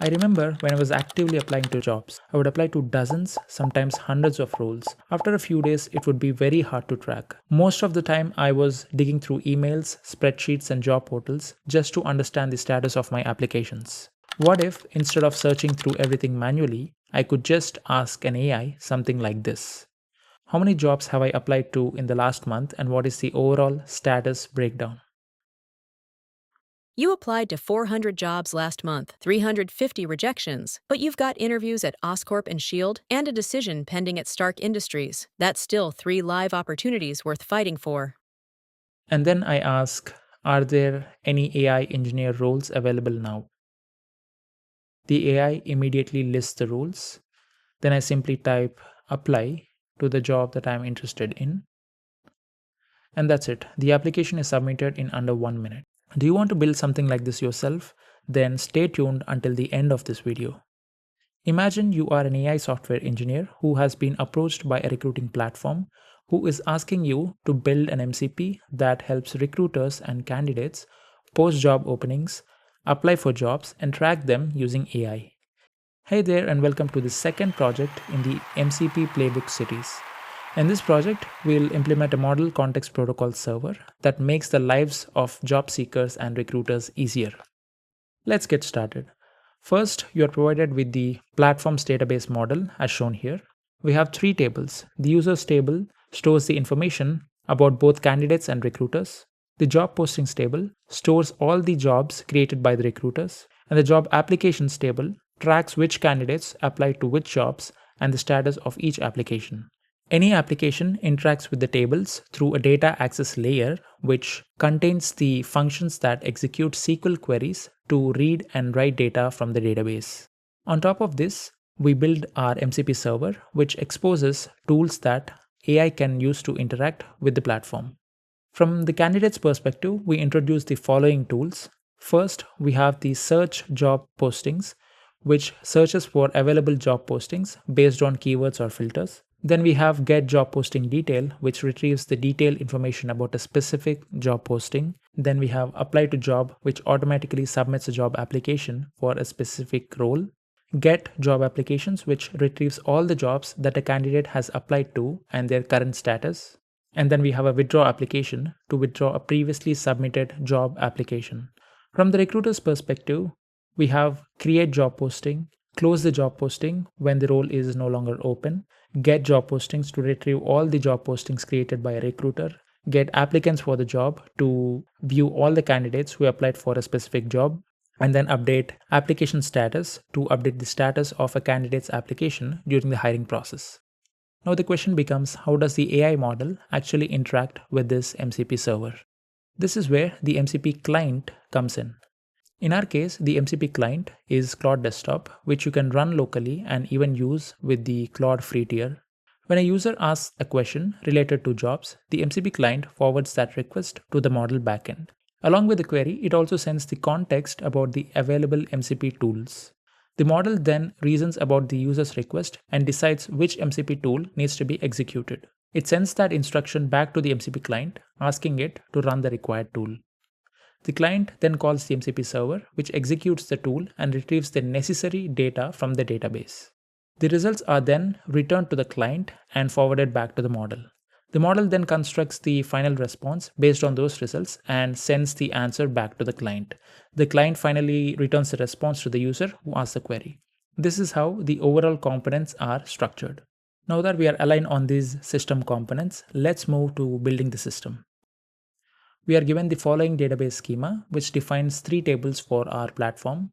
I remember when I was actively applying to jobs, I would apply to dozens, sometimes hundreds of roles. After a few days, it would be very hard to track. Most of the time, I was digging through emails, spreadsheets, and job portals just to understand the status of my applications. What if, instead of searching through everything manually, I could just ask an AI something like this? How many jobs have I applied to in the last month, and what is the overall status breakdown? You applied to 400 jobs last month, 350 rejections, but you've got interviews at Oscorp and Shield and a decision pending at Stark Industries. That's still 3 live opportunities worth fighting for. And then I ask, are there any AI engineer roles available now? The AI immediately lists the roles. Then I simply type apply to the job that I'm interested in. And that's it. The application is submitted in under 1 minute. Do you want to build something like this yourself? Then stay tuned until the end of this video. Imagine you are an AI software engineer who has been approached by a recruiting platform who is asking you to build an MCP that helps recruiters and candidates post job openings, apply for jobs, and track them using AI. Hey there, and welcome to the second project in the MCP Playbook series. In this project, we'll implement a model context protocol server that makes the lives of job seekers and recruiters easier. Let's get started. First, you are provided with the platform's database model as shown here. We have 3 tables. The users table stores the information about both candidates and recruiters. The job postings table stores all the jobs created by the recruiters. And the job applications table tracks which candidates apply to which jobs and the status of each application. Any application interacts with the tables through a data access layer, which contains the functions that execute SQL queries to read and write data from the database. On top of this, we build our MCP server, which exposes tools that AI can use to interact with the platform. From the candidate's perspective, we introduce the following tools. First, we have the search job postings, which searches for available job postings based on keywords or filters. Then we have get job posting detail, which retrieves the detailed information about a specific job posting. Then we have apply to job, which automatically submits a job application for a specific role. Get job applications, which retrieves all the jobs that a candidate has applied to and their current status. And then we have a withdraw application to withdraw a previously submitted job application. From the recruiter's perspective, we have create job posting, close the job posting when the role is no longer open, get job postings to retrieve all the job postings created by a recruiter, get applicants for the job to view all the candidates who applied for a specific job, and then update application status to update the status of a candidate's application during the hiring process. Now the question becomes, how does the AI model actually interact with this MCP server? This is where the MCP client comes in. In our case, the MCP client is Claude Desktop, which you can run locally and even use with the Claude free tier. When a user asks a question related to jobs, the MCP client forwards that request to the model backend. Along with the query, it also sends the context about the available MCP tools. The model then reasons about the user's request and decides which MCP tool needs to be executed. It sends that instruction back to the MCP client, asking it to run the required tool. The client then calls the MCP server, which executes the tool and retrieves the necessary data from the database. The results are then returned to the client and forwarded back to the model. The model then constructs the final response based on those results and sends the answer back to the client. The client finally returns the response to the user who asks the query. This is how the overall components are structured. Now that we are aligned on these system components, let's move to building the system. We are given the following database schema, which defines 3 tables for our platform.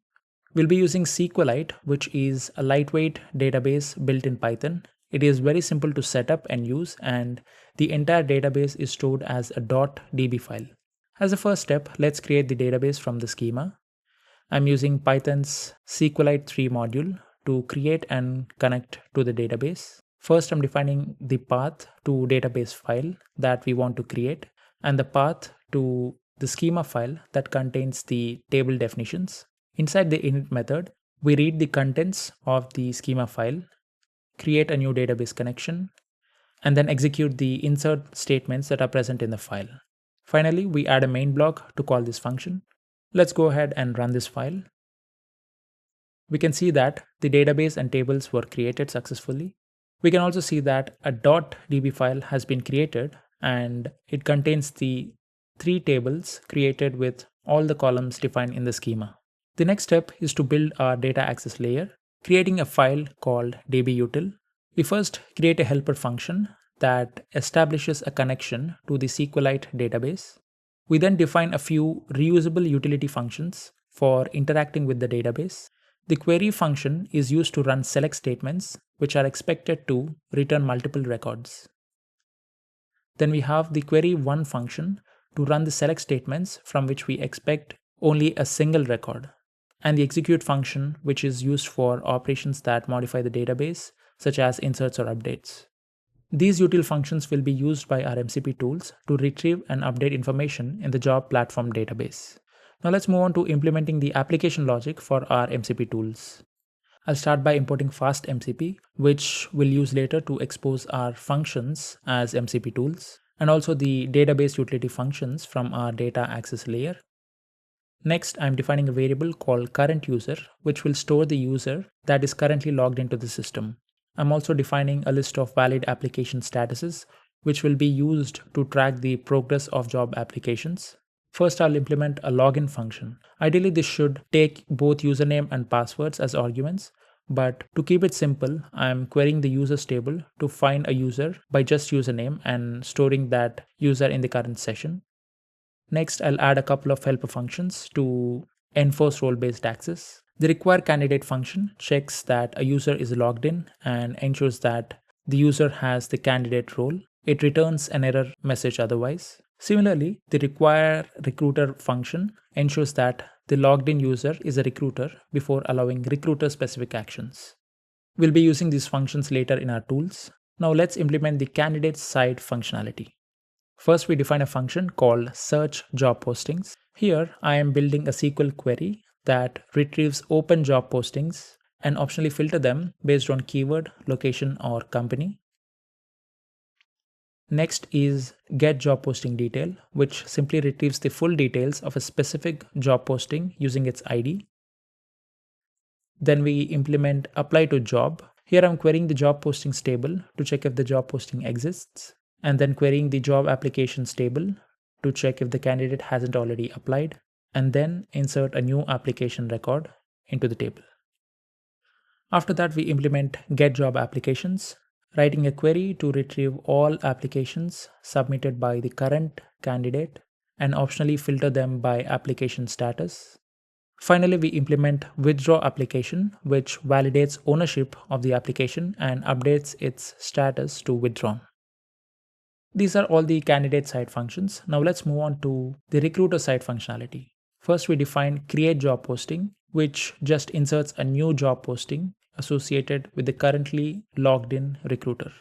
We'll be using SQLite, which is a lightweight database built in Python. It is very simple to set up and use, and the entire database is stored as a .db file. As a first step, let's create the database from the schema. I'm using Python's SQLite 3 module to create and connect to the database. First, I'm defining the path to database file that we want to create, and the path to the schema file that contains the table definitions. Inside the init method, we read the contents of the schema file, create a new database connection, and then execute the insert statements that are present in the file. Finally, we add a main block to call this function. Let's go ahead and run this file. We can see that the database and tables were created successfully. We can also see that a .db file has been created and it contains the 3 tables created with all the columns defined in the schema. The next step is to build our data access layer, creating a file called dbutil. We first create a helper function that establishes a connection to the SQLite database. We then define a few reusable utility functions for interacting with the database. The query function is used to run select statements, which are expected to return multiple records. Then we have the query1 function to run the select statements from which we expect only a single record, and the execute function, which is used for operations that modify the database, such as inserts or updates. These util functions will be used by our MCP tools to retrieve and update information in the job platform database. Now let's move on to implementing the application logic for our MCP tools. I'll start by importing fast MCP, which we'll use later to expose our functions as MCP tools, and also the database utility functions from our data access layer. Next, I'm defining a variable called current user, which will store the user that is currently logged into the system. I'm also defining a list of valid application statuses, which will be used to track the progress of job applications. First, I'll implement a login function. Ideally, this should take both username and passwords as arguments, but to keep it simple, I'm querying the users table to find a user by just username and storing that user in the current session. Next, I'll add a couple of helper functions to enforce role-based access. The require candidate function checks that a user is logged in and ensures that the user has the candidate role. It returns an error message otherwise. Similarly, the require recruiter function ensures that the logged in user is a recruiter before allowing recruiter specific actions. We'll be using these functions later in our tools. Now let's implement the candidate side functionality. First, we define a function called search job postings. Here, I am building a SQL query that retrieves open job postings and optionally filter them based on keyword, location, or company. Next is get job posting detail, which simply retrieves the full details of a specific job posting using its ID. Then we implement apply to job. Here I'm querying the job postings table to check if the job posting exists, and then querying the job applications table to check if the candidate hasn't already applied, and then insert a new application record into the table. After that, we implement get job applications, writing a query to retrieve all applications submitted by the current candidate and optionally filter them by application status. Finally, we implement withdraw application, which validates ownership of the application and updates its status to withdrawn. These are all the candidate side functions. Now let's move on to the recruiter side functionality. First, we define create job posting, which just inserts a new job posting associated with the currently logged in recruiter.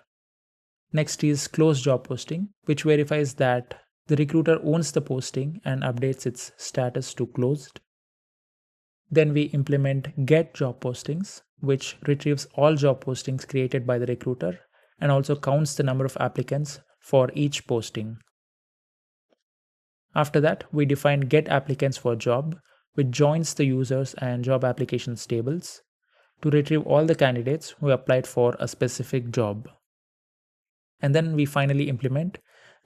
Next is close job posting, which verifies that the recruiter owns the posting and updates its status to closed. Then we implement get job postings, which retrieves all job postings created by the recruiter and also counts the number of applicants for each posting. After that, we define get applicants for job, which joins the users and job applications tables to retrieve all the candidates who applied for a specific job. And then we finally implement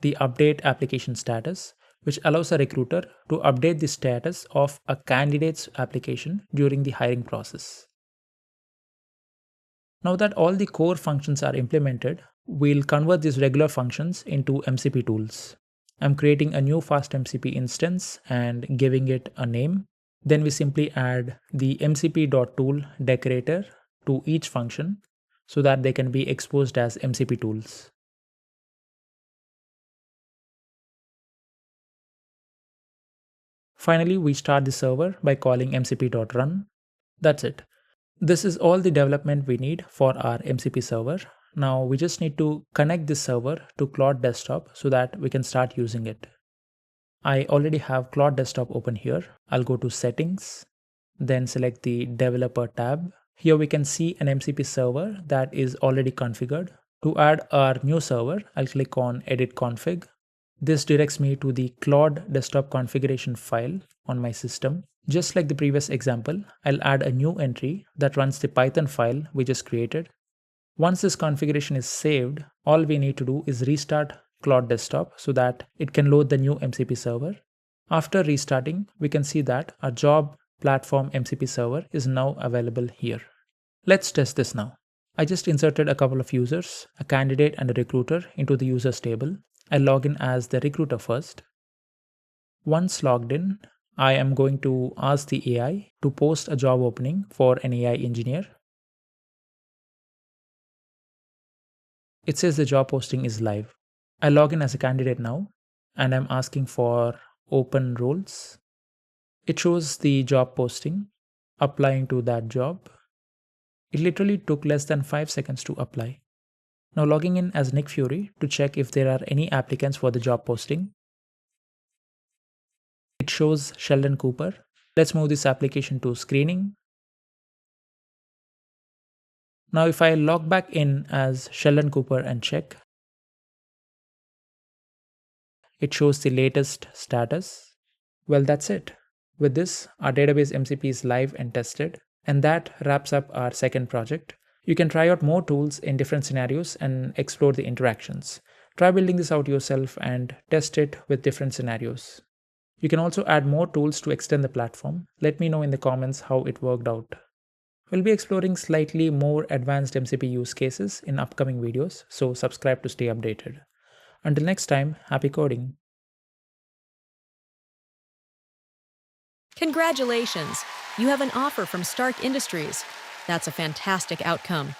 the update application status, which allows a recruiter to update the status of a candidate's application during the hiring process. Now that all the core functions are implemented, we'll convert these regular functions into MCP tools. I'm creating a new fast MCP instance and giving it a name. Then we simply add the mcp.tool decorator to each function so that they can be exposed as MCP tools. Finally, we start the server by calling mcp.run. That's it. This is all the development we need for our MCP server. Now we just need to connect this server to Claude Desktop so that we can start using it. I already have Claude Desktop open here. I'll go to Settings, then select the Developer tab. Here we can see an MCP server that is already configured. To add our new server, I'll click on Edit Config. This directs me to the Claude Desktop configuration file on my system. Just like the previous example, I'll add a new entry that runs the Python file we just created. Once this configuration is saved, all we need to do is restart Claude Desktop so that it can load the new MCP server. After restarting, we can see that our job platform MCP server is now available here. Let's test this now. I just inserted a couple of users, a candidate and a recruiter, into the users table. I'll log in as the recruiter first. Once logged in, I am going to ask the AI to post a job opening for an AI engineer. It says the job posting is live. I log in as a candidate now and I'm asking for open roles. It shows the job posting, applying to that job. It literally took less than 5 seconds to apply. Now logging in as Nick Fury to check if there are any applicants for the job posting. It shows Sheldon Cooper. Let's move this application to screening. Now if I log back in as Sheldon Cooper and check, it shows the latest status. Well, that's it. With this, our database MCP is live and tested. And that wraps up our second project. You can try out more tools in different scenarios and explore the interactions. Try building this out yourself and test it with different scenarios. You can also add more tools to extend the platform. Let me know in the comments how it worked out. We'll be exploring slightly more advanced MCP use cases in upcoming videos, so subscribe to stay updated. Until next time, happy coding! Congratulations! You have an offer from Stark Industries. That's a fantastic outcome.